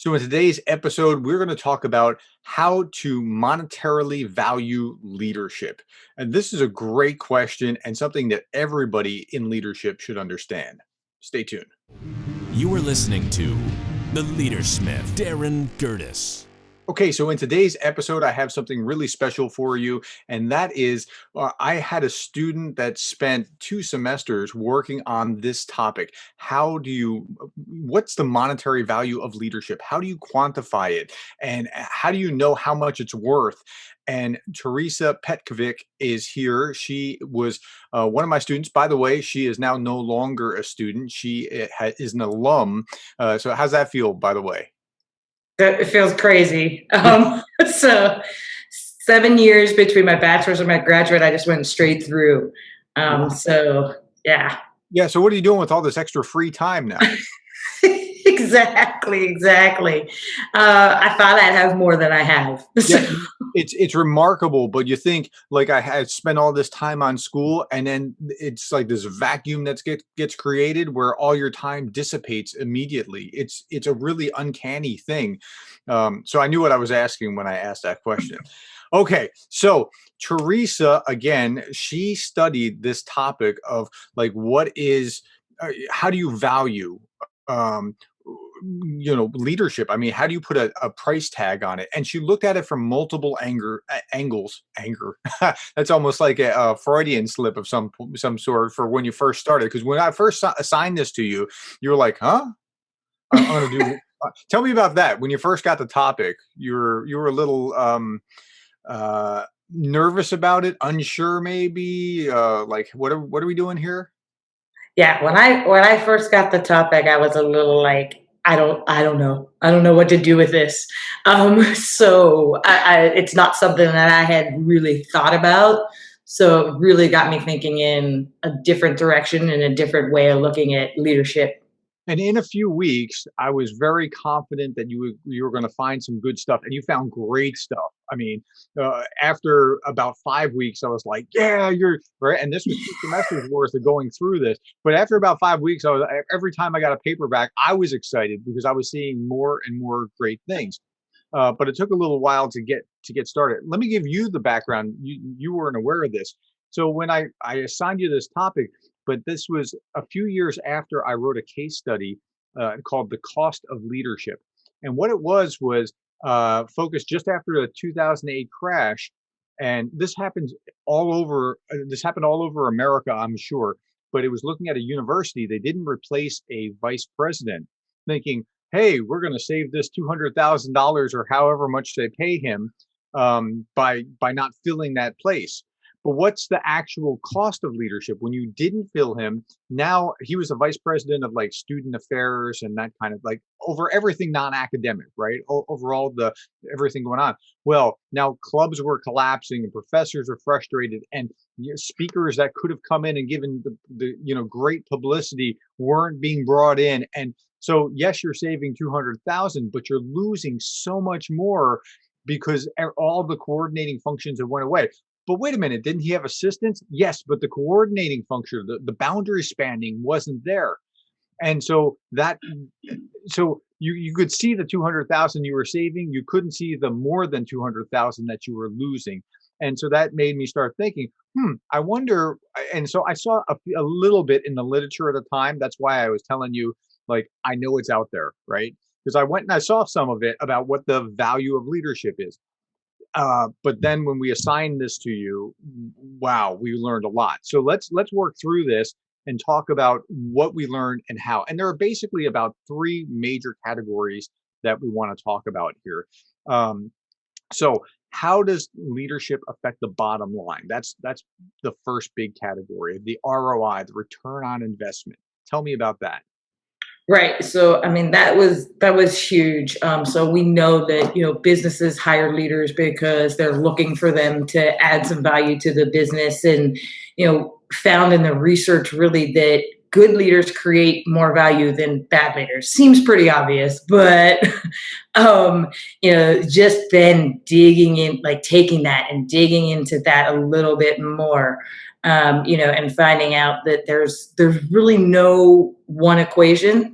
So, in today's episode, we're going to talk about how to monetarily value leadership. And this is a great question and something that everybody in leadership should understand. Stay tuned. You are listening to The Leadersmith, Darren Gerdes. Okay, so in today's episode, I have something really special for you, and that is I had a student that spent 2 semesters working on this topic. What's the monetary value of leadership? How do you quantify it? And how do you know how much it's worth? And Teresa Petcovic is here. She was one of my students. By the way, she is now no longer a student. She is an alum. So, how's that feel, by the way? It feels crazy. So 7 years between my bachelor's and my graduate, I just went straight through. So yeah. Yeah, so what are you doing with all this extra free time now? Exactly. I thought I'd have more than I have. So, Yeah, it's remarkable, but you think like I had spent all this time on school, and then it's like this vacuum gets created where all your time dissipates immediately. It's a really uncanny thing. So I knew what I was asking when I asked that question. Okay, so Teresa, again, she studied this topic of like how do you value um leadership. I mean, how do you put a price tag on it? And she looked at it from multiple angles. That's almost like a Freudian slip of some sort for when you first started, because when I first assigned this to you, you were like, huh, I'm gonna do tell me about that. When you first got the topic, you were a little nervous about it, unsure, maybe, like what are we doing here? yeah, when I first got the topic, I was a little like, I don't know. I don't know what to do with this. So it's not something that I had really thought about. So it really got me thinking in a different direction and a different way of looking at leadership. And in a few weeks, I was very confident that you were going to find some good stuff, and you found great stuff. I mean, after about 5 weeks, I was like, "Yeah, you're right." And this was 2 semesters worth of going through this. But after about 5 weeks, every time I got a paperback, I was excited because I was seeing more and more great things. But it took a little while to get started. Let me give you the background. You weren't aware of this. So when I assigned you this topic, but this was a few years after I wrote a case study called "The Cost of Leadership," and what it was focused just after the 2008 crash, and this happens all over. This happened all over America, I'm sure. But it was looking at a university. They didn't replace a vice president, thinking, hey, we're going to save this $200,000 or however much they pay him by not filling that place. But what's the actual cost of leadership when you didn't fill him? Now he was a vice president of like student affairs and that kind of like over everything non-academic, right? Overall, the everything going on. Well, now clubs were collapsing and professors are frustrated, and speakers that could have come in and given the great publicity weren't being brought in. And so, yes, you're saving 200,000, but you're losing so much more because all the coordinating functions have went away. But wait a minute, didn't he have assistants? Yes, but the coordinating function, the boundary spanning wasn't there. And so you could see the 200,000 you were saving. You couldn't see the more than 200,000 that you were losing. And so that made me start thinking, I wonder. And so I saw a little bit in the literature at the time. That's why I was telling you, like, I know it's out there, right? Because I went and I saw some of it about what the value of leadership is. But then when we assigned this to you, wow, we learned a lot. So let's work through this and talk about what we learned and how. And there are basically about 3 major categories that we want to talk about here. So how does leadership affect the bottom line? That's the first big category, the ROI, the return on investment. Tell me about that. Right. So, I mean, that was huge. So we know that businesses hire leaders because they're looking for them to add some value to the business, and found in the research really that good leaders create more value than bad leaders. Seems pretty obvious, but just then digging in, like taking that and digging into that a little bit more, and finding out that there's really no one equation.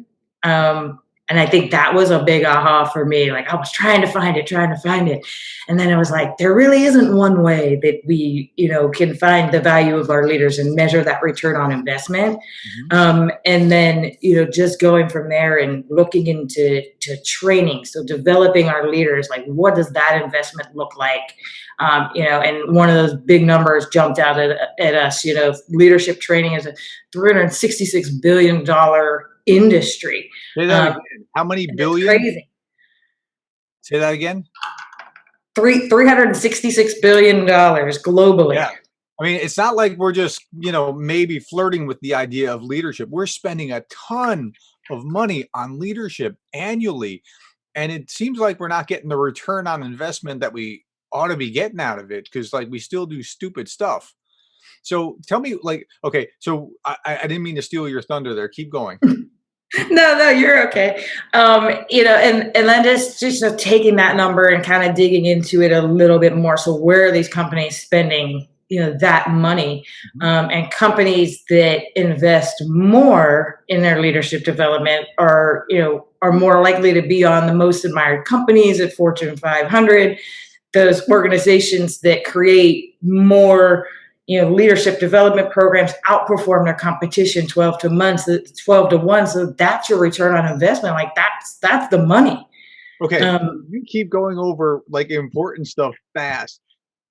And I think that was a big aha for me. Like I was trying to find it, and then I was like, there really isn't one way that we, can find the value of our leaders and measure that return on investment. Mhm. And then, just going from there and looking into training, so developing our leaders, like what does that investment look like? And one of those big numbers jumped out at us. Leadership training is a $366 billion industry. Say that Um, again. How many and it's billion? crazy. Say that again. $366 billion globally. Yeah. I mean, it's not like we're just, maybe flirting with the idea of leadership. We're spending a ton of money on leadership annually. And it seems like we're not getting the return on investment that we ought to be getting out of it because, like, we still do stupid stuff. So tell me, like, okay, so I didn't mean to steal your thunder there. Keep going. No, you're okay. And then just taking that number and kind of digging into it a little bit more. So where are these companies spending, that money? Mhm. And companies that invest more in their leadership development are more likely to be on the most admired companies at Fortune 500. Those organizations that create more leadership development programs outperform their competition 12 to 1. So that's your return on investment. Like that's the money. Okay, Um, you keep going over like important stuff fast.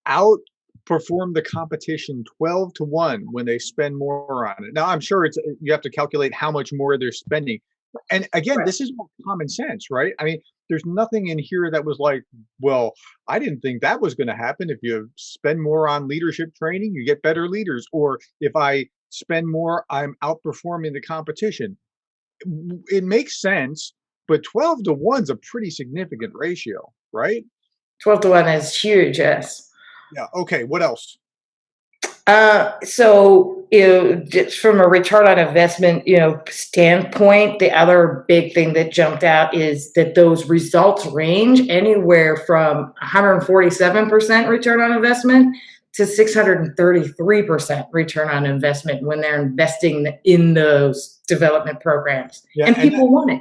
Outperform the competition 12 to 1 when they spend more on it. Now, I'm sure you have to calculate how much more they're spending. And again, right. this is all common sense, right? I mean, there's nothing in here that was like, well, I didn't think that was going to happen. If you spend more on leadership training, you get better leaders. Or if I spend more, I'm outperforming the competition. It makes sense, but 12 to 1's a pretty significant ratio, right? 12 to 1 is huge, yes. Yeah. Okay. What else? So, just from a return on investment, standpoint, the other big thing that jumped out is that those results range anywhere from 147% return on investment to 633% return on investment when they're investing in those development programs. Yeah, And people want it.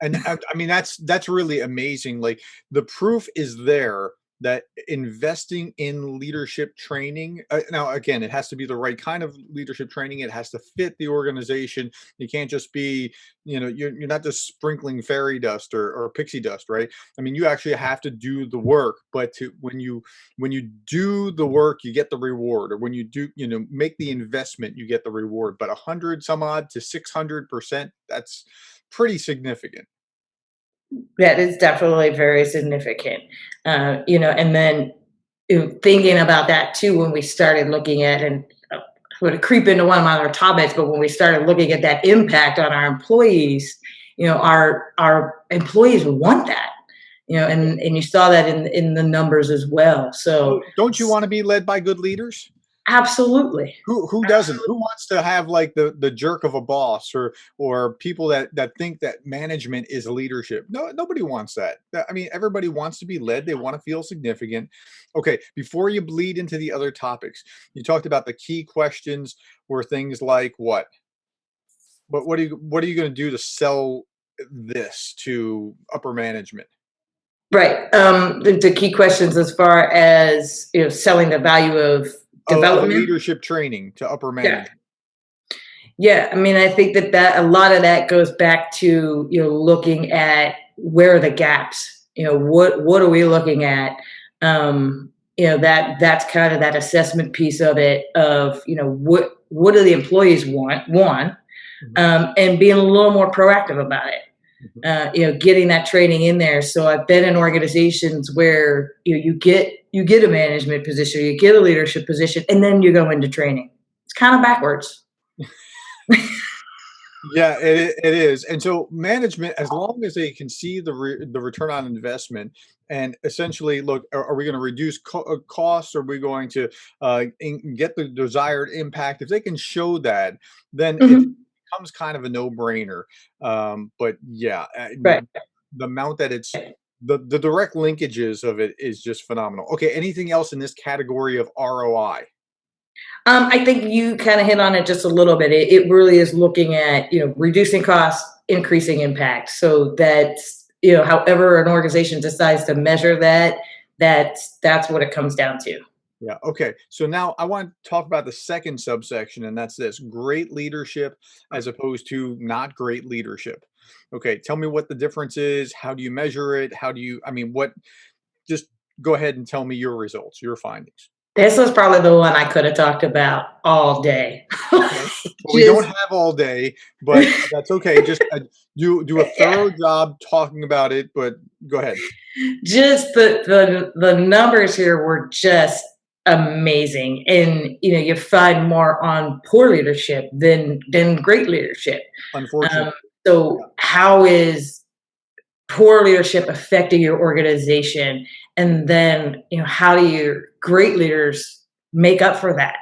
I mean, that's really amazing. Like the proof is there that investing in leadership training. Now, again, it has to be the right kind of leadership training. It has to fit the organization. You can't just be, you're not just sprinkling fairy dust or pixie dust, right? I mean, you actually have to do the work. But when you do the work, you get the reward. Or when you do, make the investment, you get the reward. But 100 some odd to 600%, that's pretty significant. That is definitely very significant. And then thinking about that too, when we started looking at, and would creep into one of my other topics, but when we started looking at that impact on our employees, our employees want that, and you saw that in the numbers as well. So So, don't you wanna be led by good leaders? absolutely. Who doesn't? Who wants to have, like, the jerk of a boss or people that think that management is leadership? No, nobody wants that. I mean, everybody wants to be led, they wanna feel significant. Okay, before you bleed into the other topics, you talked about the key questions were things like what? What are you gonna do to sell this to upper management? Right. The key questions as far as selling the value of Of development. leadership training to upper Yeah. management. Yeah, I mean, I think that a lot of that goes back to looking at where are the gaps. What are we looking at? That's kind of that assessment piece of it. Of what do the employees want, Mhm, and being a little more proactive about it. mhm. Getting that training in there. So I've been in organizations where you get a management position, you get a leadership position, and then you go into training. It's kind of backwards. Yeah, it is, and so management, as long as they can see the return on investment, and essentially, look, are we going to reduce costs? Are we going to get the desired impact? If they can show that, then it Mhm. becomes kind of a no-brainer. But yeah, Right. the amount that it's the direct linkages of it is just phenomenal. Okay, anything else in this category of ROI? I think you kind of hit on it just a little bit. It really is looking at reducing costs, increasing impact. So that's, however an organization decides to measure that, that's what it comes down to. Yeah. Okay. So now I want to talk about the second subsection, and that's this: great leadership as opposed to not great leadership. Okay. Tell me what the difference is. How do you measure it? I mean, just go ahead and tell me your results, your findings. This was probably the one I could have talked about all day. Okay. Well, we don't Just have all day, but that's okay. Just do a yeah, thorough job talking about it, but go ahead. just the numbers here were just amazing, and you find more on poor leadership than great leadership. Um, Unfortunately. Yeah. so how is poor leadership affecting your organization, and then how do your great leaders make up for that?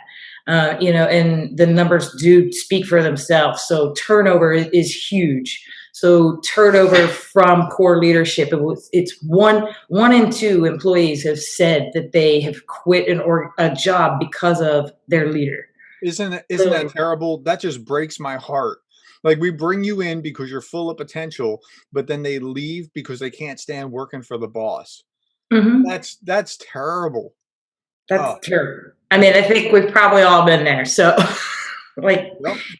And the numbers do speak for themselves. So turnover is huge. So turnover from poor leadership, it's one in two employees have said that they have quit a job because of their leader. Isn't that So terrible? That just breaks my heart. Like, we bring you in because you're full of potential, but then they leave because they can't stand working for the boss. mhm, That's terrible. that's Oh, true. I mean, I think we've probably all been there. So like,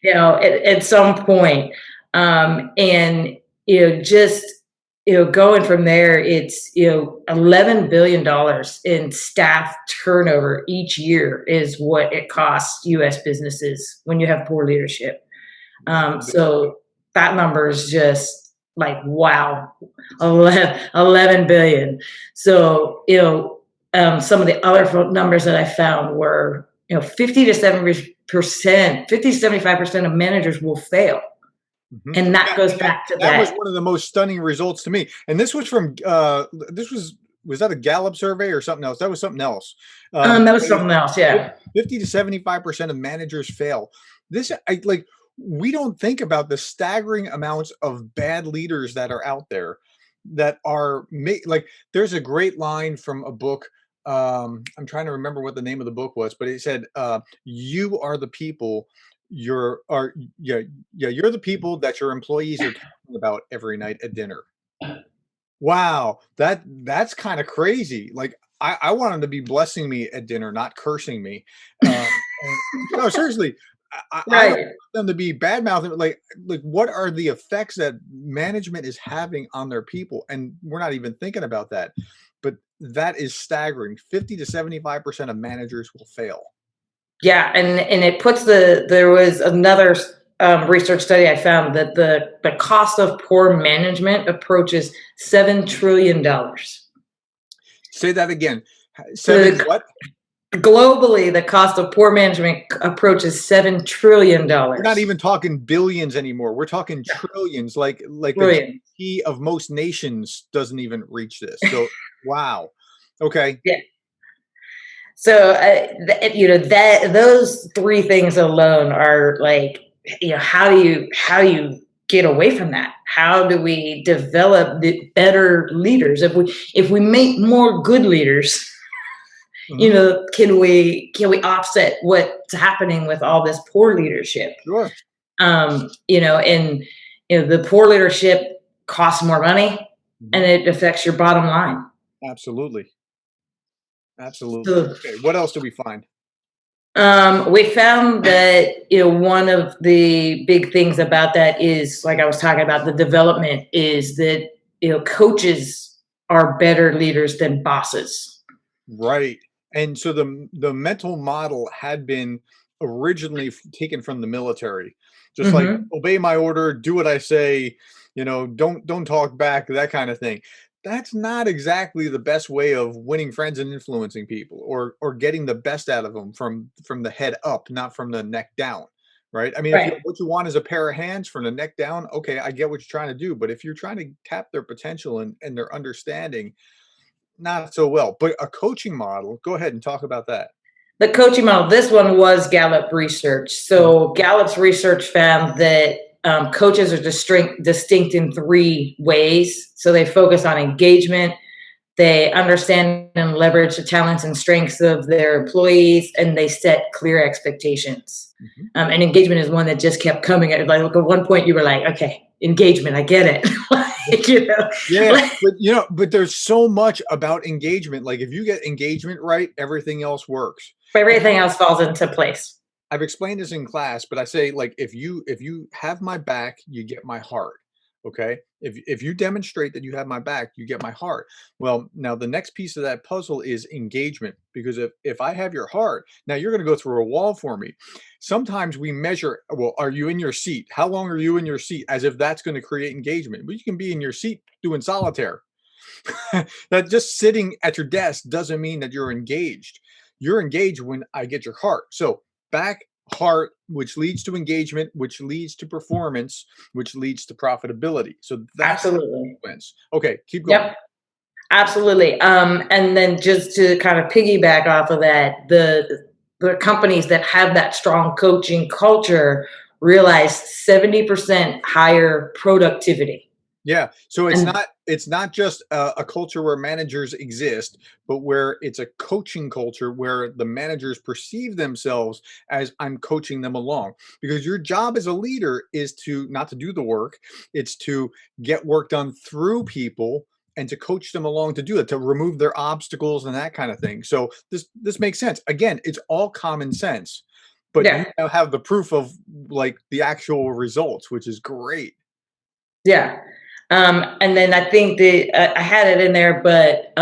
yep. at some point. And, just, going from there, it's, $11 billion in staff turnover each year is what it costs US businesses when you have poor leadership. That's a big So that number is just like, wow, 11 billion. So, some of the other numbers that I found were, 50 to 70%, 50 to 75% of managers will fail. Mhm. And that Yeah, goes and that back to that was that. one of the most stunning results to me, and this was from, this was that a Gallup survey or something else? That was something else. That was It was something else. Yeah. 50 to 75% of managers fail. This I like we don't think about the staggering amounts of bad leaders that are out there that are like, there's a great line from a book. I'm trying to remember what the name of the book was, but it said, "You are the people you're are yeah, yeah, you're the people that your employees are talking about every night at dinner." Wow, that's kind of crazy. Like, I want them to be blessing me at dinner, not cursing me. And no, seriously, I don't Right. want them to be bad mouthing. Like, what are the effects that management is having on their people? And we're not even thinking about that. But that is staggering. 50 to 75% of managers will fail. Yeah. And it puts there was another research study I found that the cost of poor management approaches $7 trillion. Say that again. Seven The what? Globally, the cost of poor management approaches $7 trillion. We're not even talking billions anymore. We're talking trillions. Like the Trillion. GDP of most nations doesn't even reach this. So, wow. Okay. Yeah. So, that those three things alone are like, how do you get away from that? How do we develop the better leaders? If we make more good leaders, Mhm. can we offset what's happening with all this poor leadership? Sure. And the poor leadership costs more money, and Mhm. it affects your bottom line. Absolutely. Absolutely. So Okay. What else do we find? we found that one of the big things about that is, like I was talking about, the development is that coaches are better leaders than bosses. Right. And so the mental model had been originally taken from the military. Just like, Hmm. obey my order, do what I say, don't talk back, that kind of thing. That's not exactly the best way of winning friends and influencing people, or getting the best out of them from the head up, not from the neck down. Right? I mean, if Right. what you want is a pair of hands from the neck down, okay, I get what you're trying to do. But if you're trying to tap their potential and their understanding, not so well. But a coaching model, go ahead and talk about that. The coaching model, this one was Gallup research. Mhm. So Gallup's research found that coaches are distinct in three ways. So they focus on engagement, they understand and leverage the talents and strengths of their employees, and they set clear expectations. Mhm. And engagement is one that just kept coming. Like at one point, you were like, okay, engagement. I get it. Like, Yeah, like, but there's so much about engagement. Like if you get engagement right, everything else works. everything else falls into place. I've explained this in class, but I say like if you have my back, you get my heart. Okay? If you demonstrate that you have my back, you get my heart. Well, now the next piece of that puzzle is engagement because if I have your heart, now you're going to go through a wall for me. Sometimes we measure, well, are you in your seat? How long are you in your seat? As if that's going to create engagement. But you can be in your seat doing solitaire. That just sitting at your desk doesn't mean that you're engaged. You're engaged when I get your heart. So back, heart, which leads to engagement, which leads to performance, which leads to profitability. So that's the Absolutely. sequence. Okay, keep going. Yep. Absolutely. And then just to kind of piggyback off of that, the companies that have that strong coaching culture realize 70% higher productivity. Yeah. So it's And not just a culture where managers exist, but where it's a coaching culture where the managers perceive themselves as I'm coaching them along. Because your job as a leader is to not to do the work, it's to get work done through people and to coach them along to do it, to remove their obstacles and that kind of thing. So this makes sense. Again, it's all common sense, but you yeah, now have the proof of like the actual results, which is great. yeah. And then I think that I had it in there, but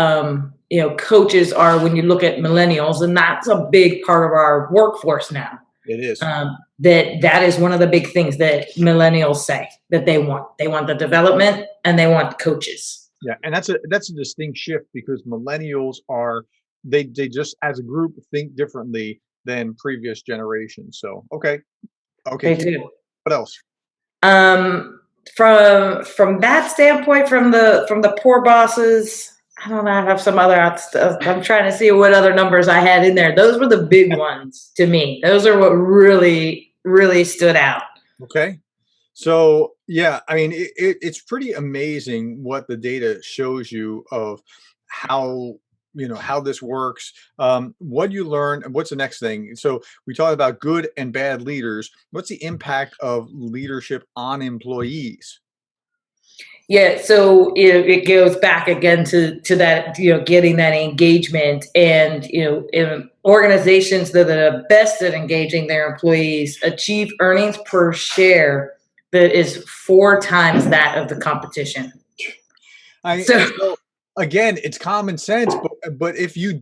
coaches are, when you look at millennials, and that's a big part of our workforce now. It is. That is one of the big things that millennials say that they want. They want the development and they want coaches. Yeah, and that's a distinct shift because millennials are they just as a group think differently than previous generations. So okay, They do. what else? Um, from that standpoint, from the poor bosses, I don't know. I have some other stuff. I'm trying to see what other numbers I had in there. Those were the big ones to me. Those are what really stood out. Okay, so yeah, I mean it's pretty amazing what the data shows you of how how this works, what you learn, and what's the next thing. So we talked about good and bad leaders. What's the impact of leadership on employees? Yeah, so it goes back again to that, getting that engagement, and in organizations that are the best at engaging their employees achieve earnings per share that is 4 times that of the competition. So So again, it's common sense, but if you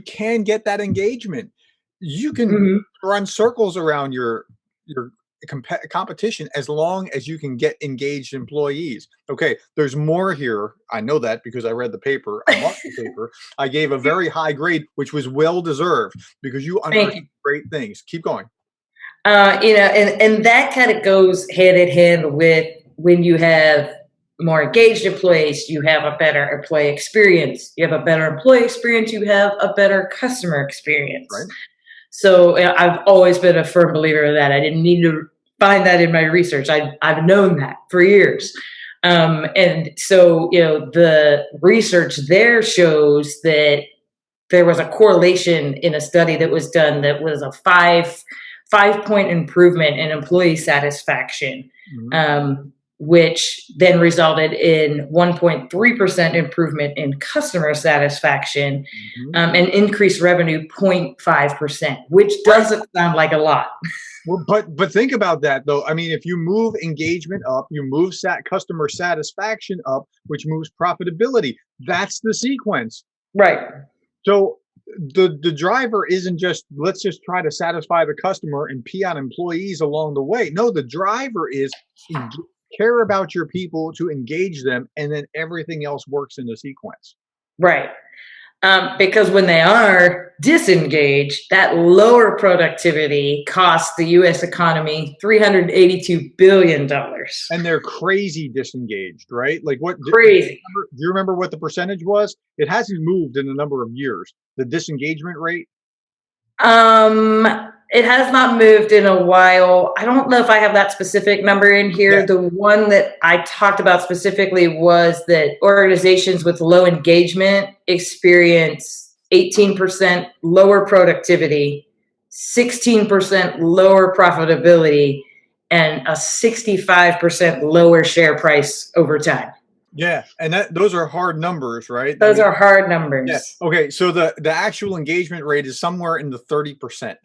can get that engagement, you can mhm. run circles around your competition as long as you can get engaged employees. Okay, there's more here. I know that because I read the paper. I marked the paper. I gave a very high grade, which was well deserved because you Thank unearthed you. great things. Keep going. And that kind of goes hand in hand with, when you have more engaged employees, you have a better employee experience. You have a better employee experience, you have a better customer experience. Right. So I've always been a firm believer of that. I didn't need to find that in my research. I've known that for years. And so, the research there shows that there was a correlation in a study that was done that was a five point improvement in employee satisfaction, Mhm. which then resulted in 1.3% improvement in customer satisfaction, Mhm. and increased revenue 0.5%, which Right. doesn't sound like a lot. Well, but think about that though. I mean, if you move engagement up, you move customer satisfaction up, which moves profitability. That's the sequence. Right. So the driver isn't just let's just try to satisfy the customer and pee on employees along the way. No, the driver is care about your people to engage them, and then everything else works in the sequence. Right. Because when they are disengaged, that lower productivity costs the U.S. economy $382 billion. And they're crazy disengaged, right? Like what Crazy. do you remember what the percentage was? It hasn't moved in a number of years. The disengagement rate. It has not moved in a while. I don't know if I have that specific number in Yeah. here. The one that I talked about specifically was that organizations with low engagement experience 18% lower productivity, 16% lower profitability, and a 65% lower share price over time. Yeah, and those are hard numbers, right? I Those mean, are hard yeah. numbers. Okay, so the actual engagement rate is somewhere in the 30%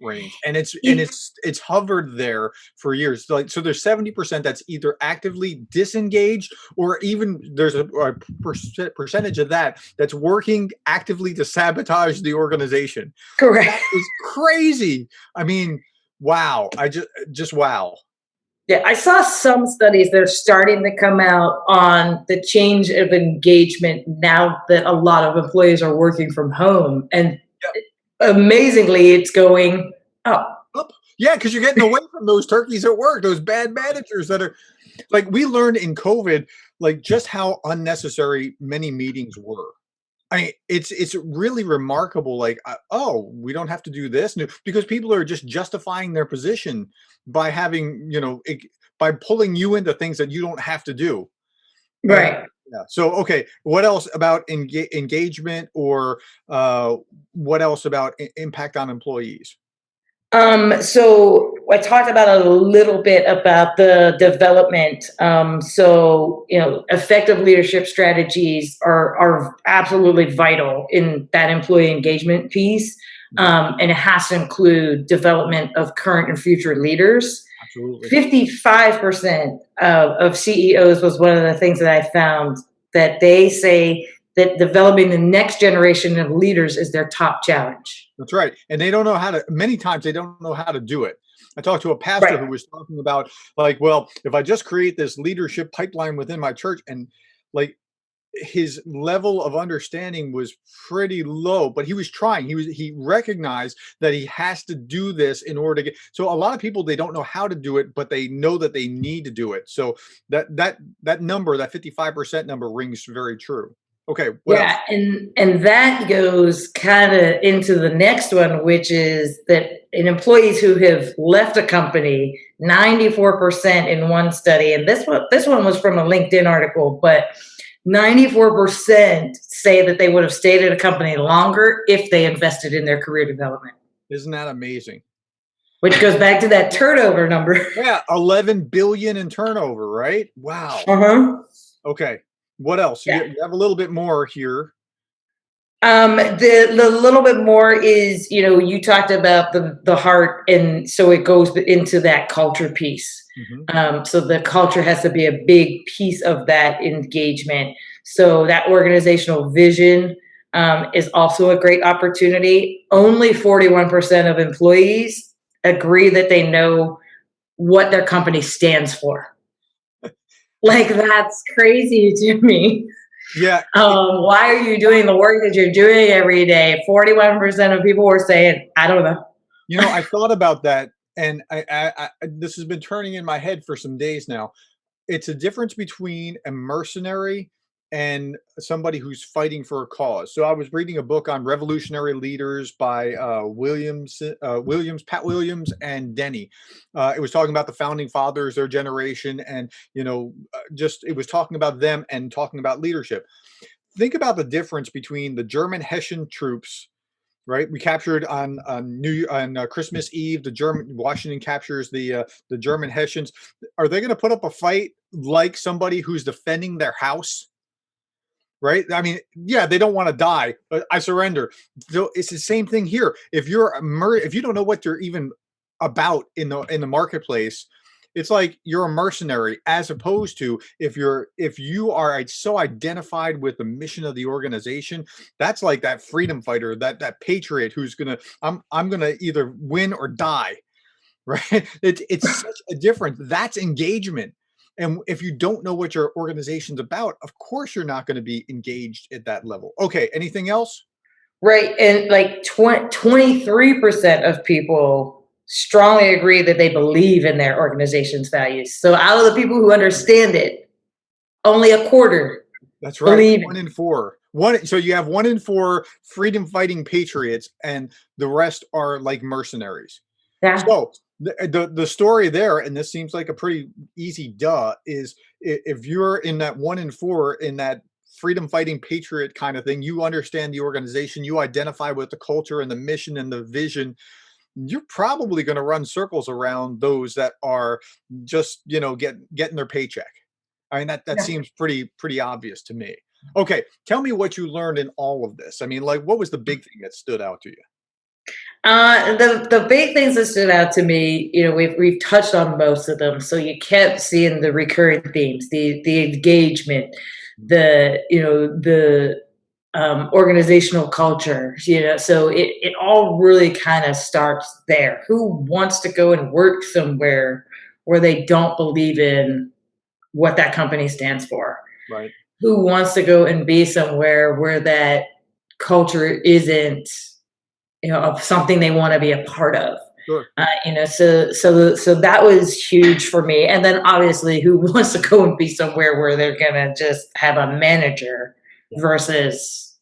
range, and E- it's hovered there for years. Like, so there's 70% that's either actively disengaged, or even there's a percentage of that that's working actively to sabotage the organization. Correct. That is crazy. I mean, wow. I just wow. Yeah, I saw some studies that are starting to come out on the change of engagement now that a lot of employees are working from home. And amazingly, it's going up. Up. Yeah, because you're getting away from those turkeys at work, those bad managers that are like, we learned in COVID, like, just how unnecessary many meetings were. I mean, it's really remarkable. Like, oh, we don't have to do this no, because people are just justifying their position by having, by pulling you into things that you don't have to do. Uh, Right. yeah. So, okay, what else about engagement, or what else about impact on employees? So I talked about a little bit about the development. Effective leadership strategies are absolutely vital in that employee engagement piece. Yeah, And it has to include development of current and future leaders. absolutely. 55% of CEOs was one of the things that I found, that they say that developing the next generation of leaders is their top challenge. That's right. And they don't know how to, many times they don't know how to do it. I talked to a pastor Right. who was talking about, like, well, if I just create this leadership pipeline within my church, and like, his level of understanding was pretty low, but he was trying. He recognized that he has to do this in order to get. So a lot of people, they don't know how to do it, but they know that they need to do it. So that number, that 55% number, rings very true. Okay, what else? Yeah, and that goes kind of into the next one, which is that in employees who have left a company, 94% in one study, and this one was from a LinkedIn article, but 94% say that they would have stayed at a company longer if they invested in their career development, Isn't that amazing? which goes back to that turnover number. Yeah, 11 billion in turnover, right? Wow. Uh-huh. Okay. What else? You, Yeah. you have a little bit more here. The little bit more is, you talked about the heart, and so it goes into that culture piece. Mhm. So the culture has to be a big piece of that engagement. So that organizational vision is also a great opportunity. Only 41% of employees agree that they know what their company stands for. Like, that's crazy to me. Yeah, Why are you doing the work that you're doing every day? 41% of people were saying, I don't know. I thought about that, and this has been turning in my head for some days now. It's a difference between a mercenary and somebody who's fighting for a cause. So I was reading a book on revolutionary leaders by Pat Williams, and Denny. It was talking about the founding fathers, their generation, and just it was talking about them and talking about leadership. Think about the difference between the German Hessian troops, right? We captured on Christmas Eve. The German Washington captures the German Hessians. Are they going to put up a fight like somebody who's defending their house? Right? I mean, yeah, they don't want to die, but I surrender. So it's the same thing here. If if you don't know what you're even about in the marketplace, it's like you're a mercenary, as opposed to if you are so identified with the mission of the organization. That's like that freedom fighter, that patriot who's gonna I'm gonna either win or die. Right? It's such a difference. That's engagement. And if you don't know what your organization's about, of course you're not going to be engaged at that level. Okay, anything else? Right. And like 23% of people strongly agree that they believe in their organization's values. So out of the people who understand it, only a quarter That's right. believe One it. in four. So you have one in four freedom fighting patriots, and the rest are like mercenaries. Yeah. So the story there, and this seems like a pretty easy duh, is if you're in that one in four, in that freedom fighting patriot kind of thing, you understand the organization, you identify with the culture and the mission and the vision, you're probably going to run circles around those that are just, getting their paycheck. I mean, that Yeah. seems pretty obvious to me. Okay, tell me what you learned in all of this. I mean, like, what was the big thing that stood out to you? The big things that stood out to me, we've touched on most of them. So you kept seeing the recurring themes, the engagement, the organizational culture. So it all really kind of starts there. Who wants to go and work somewhere where they don't believe in what that company stands for? Right. Who wants to go and be somewhere where that culture isn't, of something they want to be a part of? Sure. So that was huge for me. And then obviously, who wants to go and be somewhere where they're gonna just have a manager Yeah. versus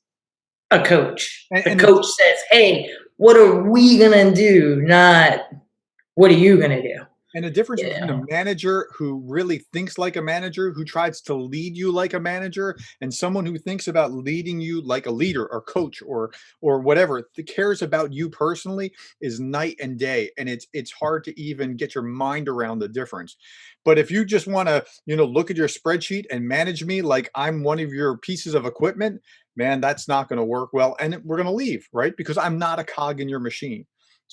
a coach? And, The and the coach says, "Hey, what are we gonna do?" Not, "What are you gonna do?" And the difference You between a know? manager who really thinks like a manager, who tries to lead you like a manager, and someone who thinks about leading you like a leader or coach or whatever, that cares about you personally, is night and day. And it's hard to even get your mind around the difference. But if you just want to, look at your spreadsheet and manage me like I'm one of your pieces of equipment, man, that's not going to work well. And we're going to leave, right? Because I'm not a cog in your machine.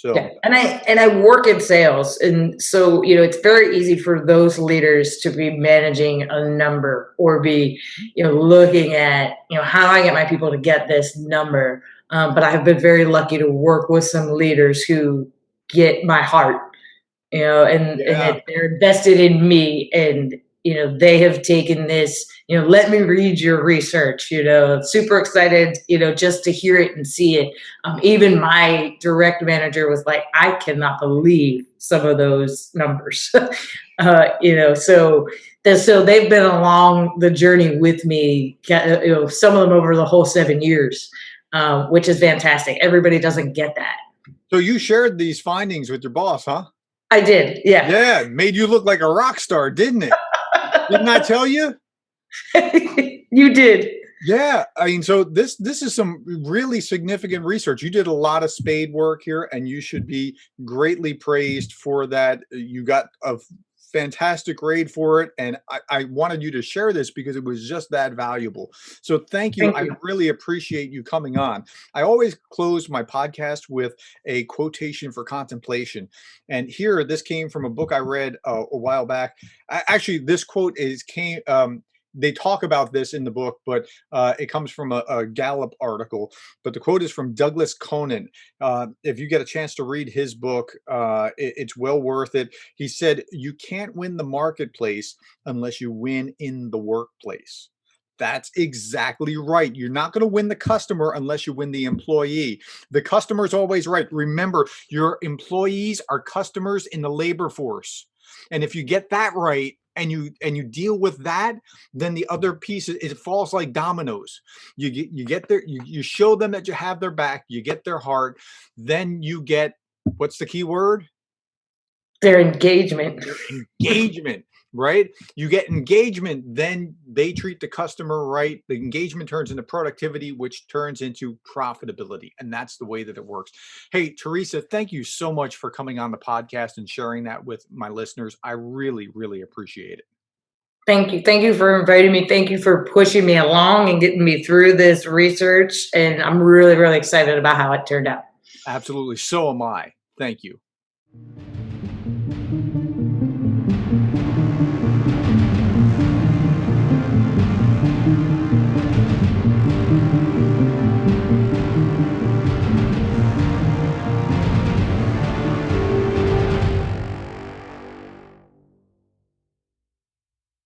Yeah, So and I work in sales, and so it's very easy for those leaders to be managing a number or be looking at how do I get my people to get this number. But I have been very lucky to work with some leaders who get my heart, and yeah. that they're invested in me, and they have taken this, let me read your research, super excited, just to hear it and see it. Even my direct manager was like, I cannot believe some of those numbers. So they've been along the journey with me, some of them over the whole 7 years, which is fantastic. Everybody doesn't get that. So you shared these findings with your boss, huh? I did, yeah. Yeah, it made you look like a rock star, didn't it? Didn't I tell you? You did. Yeah, I mean, so this is some really significant research. You did a lot of spade work here, and you should be greatly praised for that. You got a fantastic grade for it, and I wanted you to share this because it was just that valuable. So thank you. Thank I you. really appreciate you coming on. I always close my podcast with a quotation for contemplation, and here this came from a book I read a while back. Actually, this quote came. They talk about this in the book, but it comes from a Gallup article. But the quote is from Douglas Conan. If you get a chance to read his book, it's well worth it. He said, "You can't win the marketplace unless you win in the workplace." That's exactly right. You're not going to win the customer unless you win the employee. The customer is always right. Remember, your employees are customers in the labor force. And if you get that right, and you deal with that, then the other pieces, it falls like dominoes. You show them that you have their back, you get their heart, then you get, what's the key word? Their engagement. Their engagement, right? You get engagement, then they treat the customer right. The engagement turns into productivity, which turns into profitability. And that's the way that it works. Hey, Teresa, thank you so much for coming on the podcast and sharing that with my listeners. I really, really appreciate it. Thank you. Thank you for inviting me. Thank you for pushing me along and getting me through this research. And I'm really, really excited about how it turned out. Absolutely. So am I. Thank you.